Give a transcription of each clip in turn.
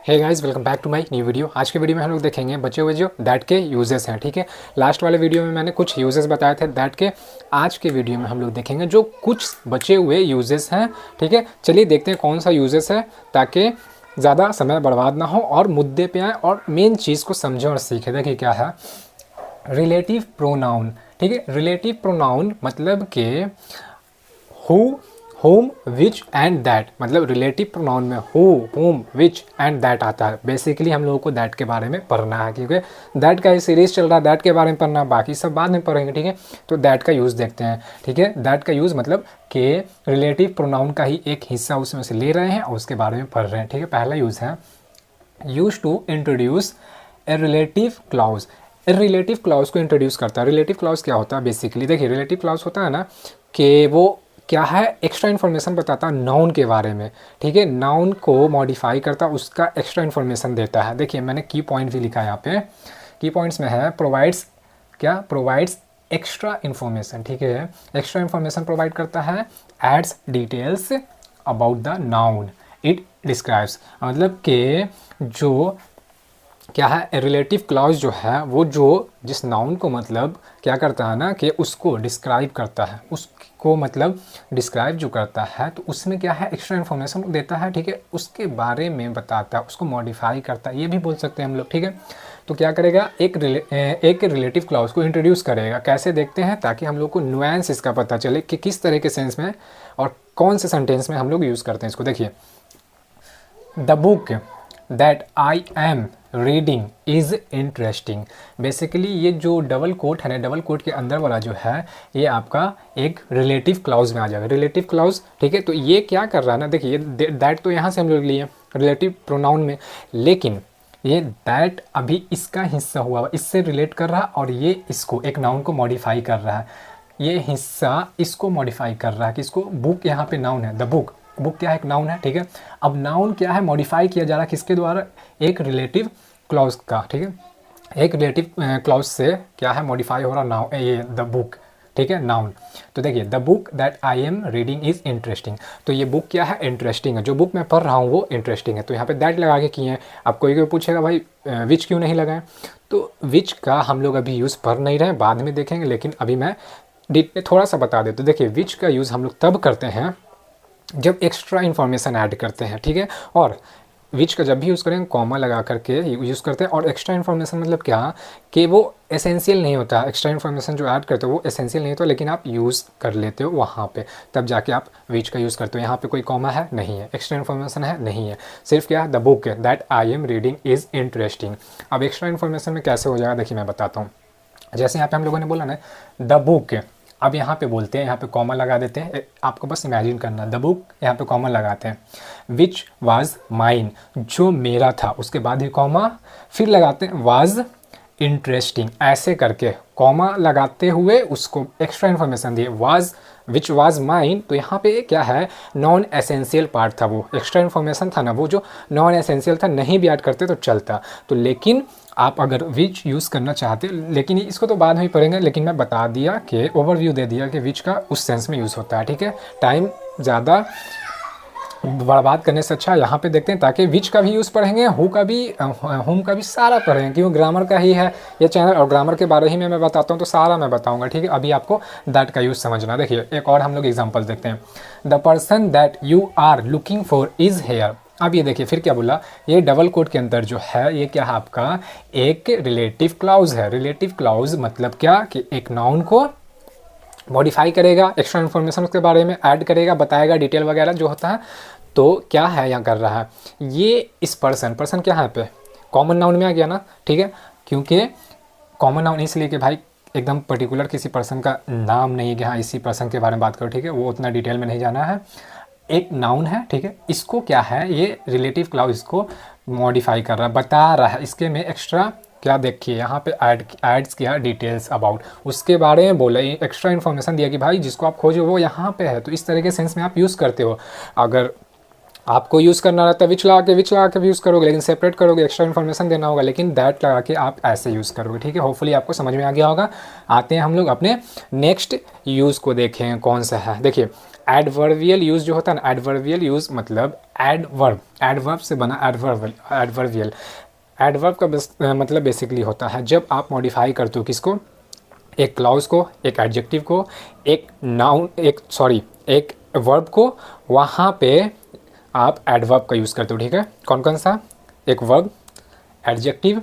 Hey guys, welcome back to my new video. आज के video में हम लोग देखेंगे बचे हुए जो दैट के यूजेस हैं। ठीक है, लास्ट वाले वीडियो में मैंने कुछ यूजेस बताए थे दैट के। आज के वीडियो में हम लोग देखेंगे जो कुछ बचे हुए यूजेस हैं। ठीक है, चलिए देखते हैं कौन सा यूजेस है ताकि ज़्यादा समय बर्बाद ना हो और मुद्दे पे आए और मेन चीज़ को समझें और सीखें। देखिए क्या है रिलेटिव प्रोनाउन। ठीक है, रिलेटिव प्रोनाउन मतलब कि who, home, which and that. मतलब रिलेटिव प्रोनाउन में who, home, which and that आता है। बेसिकली हम लोगों को दैट के बारे में पढ़ना है क्योंकि दैट का ही सीरीज चल रहा है, दैट के बारे में पढ़ना, बाकी सब बाद में पढ़ेंगे। ठीक है, तो दैट का यूज़ देखते हैं। ठीक है, दैट का यूज़ मतलब कि रिलेटिव प्रोनाउन का ही एक हिस्सा उसमें से ले रहे हैं और उसके बारे में पढ़ रहे हैं। ठीक है, पहला यूज़ है use to introduce a relative clause. Relative clause को इंट्रोड्यूस करता है। रिलेटिव क्लॉज क्या होता है बेसिकली? देखिए रिलेटिव क्लॉज होता है ना कि वो क्या है, एक्स्ट्रा इन्फॉर्मेशन बताता है नाउन के बारे में। ठीक है, नाउन को मॉडिफाई करता है, उसका एक्स्ट्रा इन्फॉर्मेशन देता है। देखिए मैंने की पॉइंट भी लिखा है यहाँ पे। की पॉइंट्स में है प्रोवाइड्स, क्या प्रोवाइड्स एक्स्ट्रा इन्फॉर्मेशन। ठीक है, एक्स्ट्रा इन्फॉर्मेशन प्रोवाइड करता है। Adds details about the noun it describes. मतलब कि जो क्या है रिलेटिव क्लॉज जो है वो जो जिस नाउन को मतलब क्या करता है ना कि उसको डिस्क्राइब करता है, उसको मतलब डिस्क्राइब जो करता है तो उसमें क्या है एक्स्ट्रा इन्फॉर्मेशन देता है। ठीक है, उसके बारे में बताता है, उसको मॉडिफाई करता है, ये भी बोल सकते हैं हम लोग। ठीक है, तो क्या करेगा एक रिलेटिव क्लॉज को इंट्रोड्यूस करेगा। कैसे देखते हैं ताकि हम लोग को नुएंस इसका पता चले कि किस तरह के सेंस में और कौन से सेंटेंस में हम लोग यूज़ करते हैं इसको। देखिए the book that I am reading is interesting. Basically ये जो डबल कोट है ना, डबल कोट के अंदर वाला जो है ये आपका एक रिलेटिव क्लॉज में आ जाएगा। रिलेटिव क्लॉज, ठीक है, तो ये क्या कर रहा है ना, देखिए दैट तो यहाँ से हम लोग लिए रिलेटिव प्रोनाउन में, लेकिन ये दैट अभी इसका हिस्सा हुआ, इससे रिलेट कर रहा है और ये इसको एक नाउन को मॉडिफाई कर रहा है। ये हिस्सा इसको मॉडिफाई कर रहा है कि इसको बुक, यहाँ पे नाउन है द बुक, बुक क्या है एक नाउन है। ठीक है, अब नाउन क्या है मॉडिफाई किया जा रहा है किसके द्वारा, एक रिलेटिव क्लॉज का। ठीक है, एक रिलेटिव क्लॉज से क्या है मॉडिफाई हो रहा नाउन, ये द बुक। ठीक है, नाउन। तो देखिए the book that I am reading is interesting, तो ये बुक क्या है इंटरेस्टिंग है, जो बुक मैं पढ़ रहा हूँ वो इंटरेस्टिंग है। तो यहाँ पे दैट लगा के किए हैं। अब कोई पूछेगा भाई विच क्यों नहीं लगाएं, तो विच का हम लोग अभी यूज़ पढ़ नहीं रहे, बाद में देखेंगे, लेकिन अभी मैं थोड़ा सा बता देता हूँ। देखिए विच का यूज़ हम लोग तब करते हैं जब एक्स्ट्रा इन्फॉर्मेशन ऐड करते हैं। ठीक है, और विच का जब भी यूज़ करें कॉमा लगा करके यूज़ करते हैं। और एक्स्ट्रा इन्फॉर्मेशन मतलब क्या कि वो एसेंशियल नहीं होता, एक्स्ट्रा इन्फॉर्मेशन जो ऐड करते हो वो एसेंशियल नहीं होता, लेकिन आप यूज़ कर लेते हो वहाँ पे, तब जाके आप विच का यूज़ करते हो। यहाँ पे कोई कॉमा है नहीं है, एक्स्ट्रा इन्फॉर्मेशन है नहीं है, सिर्फ क्या है द बुक है that I am reading is interesting. अब एक्स्ट्रा इन्फॉर्मेशन में कैसे हो जाएगा देखिए मैं बताता हूँ। जैसे यहाँ पे हम लोगों ने बोला ना द बुक, अब यहाँ पे बोलते हैं, यहाँ पे कॉमा लगा देते हैं, आपको बस इमेजिन करना द बुक, यहाँ पे कॉमा लगाते हैं। विच वाज माइन, जो मेरा था, उसके बाद ही कॉमा, फिर लगाते हैं वाज इंटरेस्टिंग, ऐसे करके कॉमा लगाते हुए उसको एक्स्ट्रा इन्फॉर्मेशन दिए वाज, विच वाज माइन। तो यहाँ पे क्या है नॉन एसेंशियल पार्ट था, वो एक्स्ट्रा इन्फॉर्मेशन था ना, वो जो नॉन एसेंशियल था, नहीं भी ऐड करते तो चलता। तो लेकिन आप अगर विच यूज़ करना चाहते, लेकिन इसको तो बाद में ही पढ़ेंगे, लेकिन मैं बता दिया कि ओवरव्यू दे दिया कि विच का उस सेंस में यूज़ होता है। ठीक है, टाइम ज़्यादा बर्बाद करने से अच्छा यहाँ पे देखते हैं, ताकि विच का भी यूज़ पढ़ेंगे, हु का भी, होम का भी, सारा पढ़ेंगे, क्योंकि ग्रामर का ही है ये चैनल और ग्रामर के बारे ही में मैं बताता हूँ, तो सारा मैं बताऊँगा। ठीक है, अभी आपको दैट का यूज़ समझना। देखिए एक और हम लोग एग्जाम्पल देखते हैं। The person that you are looking for is here. अब ये देखिए फिर क्या बोला, ये डबल कोट के अंदर जो है ये क्या है आपका एक रिलेटिव क्लॉज है। रिलेटिव क्लॉज मतलब क्या कि एक नाउन को मॉडिफाई करेगा, एक्स्ट्रा इन्फॉर्मेशन उसके बारे में ऐड करेगा, बताएगा डिटेल वगैरह जो होता है। तो क्या है यहाँ कर रहा है ये इस पर्सन, पर्सन क्या है पे कॉमन नाउन में आ गया ना। ठीक है, क्योंकि कॉमन नाउन इसलिए कि भाई एकदम पर्टिकुलर किसी पर्सन का नाम नहीं है कि हाँ इसी पर्सन के बारे में बात करो। ठीक है, वो उतना डिटेल में नहीं जाना है, एक नाउन है। ठीक है, इसको क्या है ये रिलेटिव क्लॉज इसको मॉडिफाई कर रहा है, बता रहा है, इसके में एक्स्ट्रा क्या देखिए यहाँ पे एड्स किया डिटेल्स अबाउट, उसके बारे में बोला, एक्स्ट्रा इन्फॉर्मेशन दिया कि भाई जिसको आप खोजो वो यहाँ पे है। तो इस तरह के सेंस में आप यूज़ करते हो। अगर आपको यूज़ करना रहता है विच लगा के भी यूज़ करोगे, लेकिन सेपरेट करोगे, एक्स्ट्रा इन्फॉर्मेशन देना होगा, लेकिन दैट लगा के आप ऐसे यूज़ करोगे। ठीक है, होपफुली आपको समझ में आ गया होगा। आते हैं हम लोग अपने नेक्स्ट यूज़ को देखें कौन सा है। देखिए एडवर्बियल यूज़ जो होता है ना, एडवर्बियल यूज़ मतलब एडवर्ब, एडवर्ब से बना एडवर्बियल। एडवर्ब का मतलब बेसिकली होता है जब आप मॉडिफाई करते हो किसको, एक क्लॉज को, एक एडजेक्टिव को, एक नाउन, एक वर्ब को, वहाँ पे आप एडवर्ब का यूज़ करते हो। ठीक है, कौन कौन सा, एक वर्ब, एडजेक्टिव,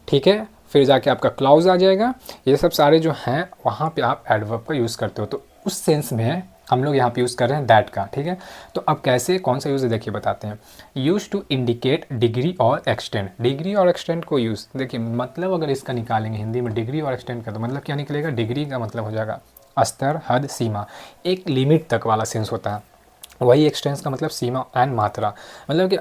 ठीक है, फिर जाके आपका क्लॉज आ जाएगा। ये सब सारे जो हैं वहाँ पे आप एडवर्ब का यूज़ करते हो। तो उस सेंस में हम लोग यहाँ पे यूज़ कर रहे हैं दैट का। ठीक है, तो अब कैसे, कौन सा यूज़ है देखिए बताते हैं। यूज़ टू इंडिकेट डिग्री और एक्सटेंड। डिग्री और एक्सटेंड को यूज़, देखिए मतलब अगर इसका निकालेंगे हिंदी में डिग्री और एक्सटेंड का, तो मतलब क्या निकलेगा, डिग्री का मतलब हो जाएगा स्तर, हद, सीमा, एक लिमिट तक वाला सेंस होता है। वही एक्सटेंस का मतलब सीमा एंड मात्रा, मतलब कि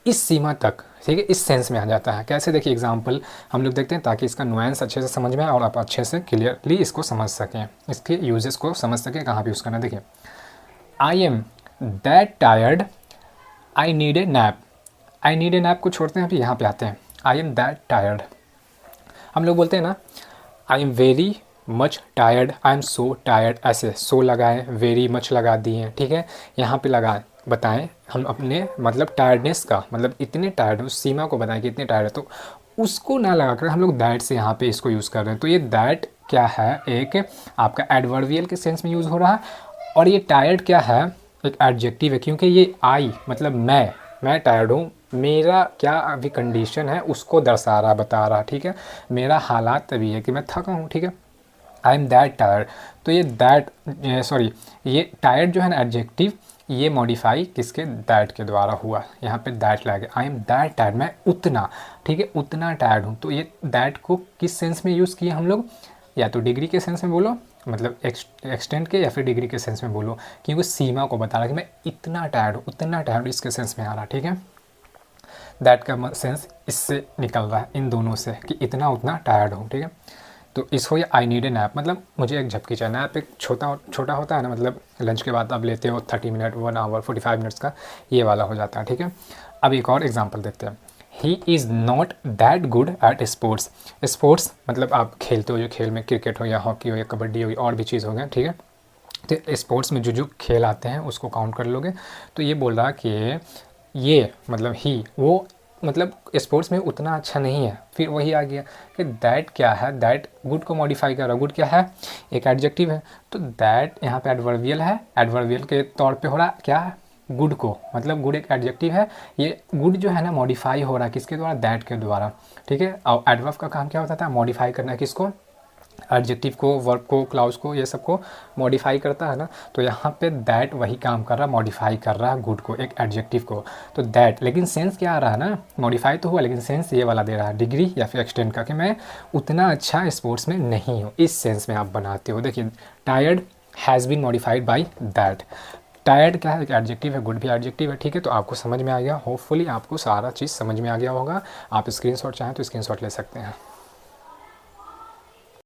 इस सीमा तक, ठीक है, इस सेंस में आ जाता है। कैसे, देखिए एग्जांपल हम लोग देखते हैं ताकि इसका नुआंस अच्छे से समझ में आए और आप अच्छे से क्लियरली इसको समझ सकें, इसके यूजेस को समझ सकें कहाँ पे यूज़ करना है। देखिए, I am that tired, I need a nap. I need a nap को छोड़ते हैं, अभी यहाँ पे आते हैं। आई एम दैट टायर्ड, हम लोग बोलते हैं ना I am very much tired, I am so tired, ऐसे सो लगाए, वेरी मच लगा दिए, ठीक है, यहाँ पे लगाए, बताएं हम अपने मतलब टायर्डनेस का, मतलब इतने टायर्ड, उस सीमा को बताएं कि इतने टायर्ड है, तो उसको ना लगा कर हम लोग दैट से यहाँ पे इसको यूज़ कर रहे हैं। तो ये दैट क्या है, एक आपका एडवर्बियल के सेंस में यूज़ हो रहा है, और ये टायर्ड क्या है, एक एडजेक्टिव है, क्योंकि ये आई मतलब मैं टायर्ड हूँ, मेरा क्या अभी कंडीशन है उसको दर्शा रहा, बता रहा, ठीक है, मेरा हालात तभी है कि मैं थका हूँ, ठीक है, आई एम दैट टायर्ड। तो ये दैट ये टायर्ड जो है ना एडजेक्टिव, ये मॉडिफाई किसके, दैट के द्वारा हुआ, यहाँ पे दैट लगे, आई एम दैट टायर्ड, मैं उतना, ठीक है, उतना टायर्ड हूँ। तो ये दैट को किस सेंस में यूज़ किया हम लोग, या तो डिग्री के सेंस में बोलो, मतलब एक्सटेंड के, या फिर डिग्री के सेंस में बोलो, क्योंकि सीमा को बता रहा कि मैं इतना टायर्ड हूँ, उतना टायर्ड, इसके सेंस में आ रहा, ठीक है। दैट का सेंस इससे निकल रहा है, इन दोनों से, कि इतना उतना टायर्ड हूँ, ठीक है। तो इसको ये आई नीड ए नैप, मतलब मुझे एक झपकी चाहिए। नैप एक छोटा होता है ना, मतलब लंच के बाद आप लेते हो 30 मिनट, 1 आवर 45 मिनट्स का, ये वाला हो जाता है, ठीक है। अब एक और एग्जांपल देखते हैं। He is not that good at sports. Sports मतलब आप खेलते हो जो खेल में, क्रिकेट हो या हॉकी हो या कबड्डी हो या और भी चीज़ हो गया, ठीक है। तो स्पोर्ट्स में जो खेल आते हैं उसको काउंट कर लोगे। तो ये बोल रहा कि ये मतलब ही, वो मतलब स्पोर्ट्स में उतना अच्छा नहीं है। फिर वही आ गया कि दैट क्या है, दैट गुड को मॉडिफाई कर रहा है। गुड क्या है, एक एडजेक्टिव है, तो दैट यहाँ पे एडवर्बियल है, एडवर्बियल के तौर पे हो रहा क्या है, गुड को, मतलब गुड एक एडजेक्टिव है, ये गुड जो है ना मॉडिफाई हो रहा है किसके द्वारा, दैट के द्वारा, ठीक है। और एडवर्ब का काम क्या होता था, मॉडिफाई करना, किसको, एडजेक्टिव को, वर्ब को, क्लाउज को, ये सब को मॉडिफाई करता है ना। तो यहाँ पे दैट वही काम कर रहा है, मॉडिफाई कर रहा है गुड को, एक एडजेक्टिव को। तो दैट, लेकिन सेंस क्या आ रहा है ना, मॉडिफाई तो हुआ लेकिन सेंस ये वाला दे रहा है, डिग्री या फिर एक्सटेंड का, कि मैं उतना अच्छा स्पोर्ट्स में नहीं हूँ, इस सेंस में आप बनाते हो। देखिए, tired has been modified by that. Tired क्या है, एक एडजेक्टिव है, गुड भी एडजेक्टिव है, ठीक है। तो आपको समझ में आ गया, होपफुली आपको सारा चीज़ समझ में आ गया होगा। आप स्क्रीनशॉट चाहें तो स्क्रीनशॉट ले सकते हैं।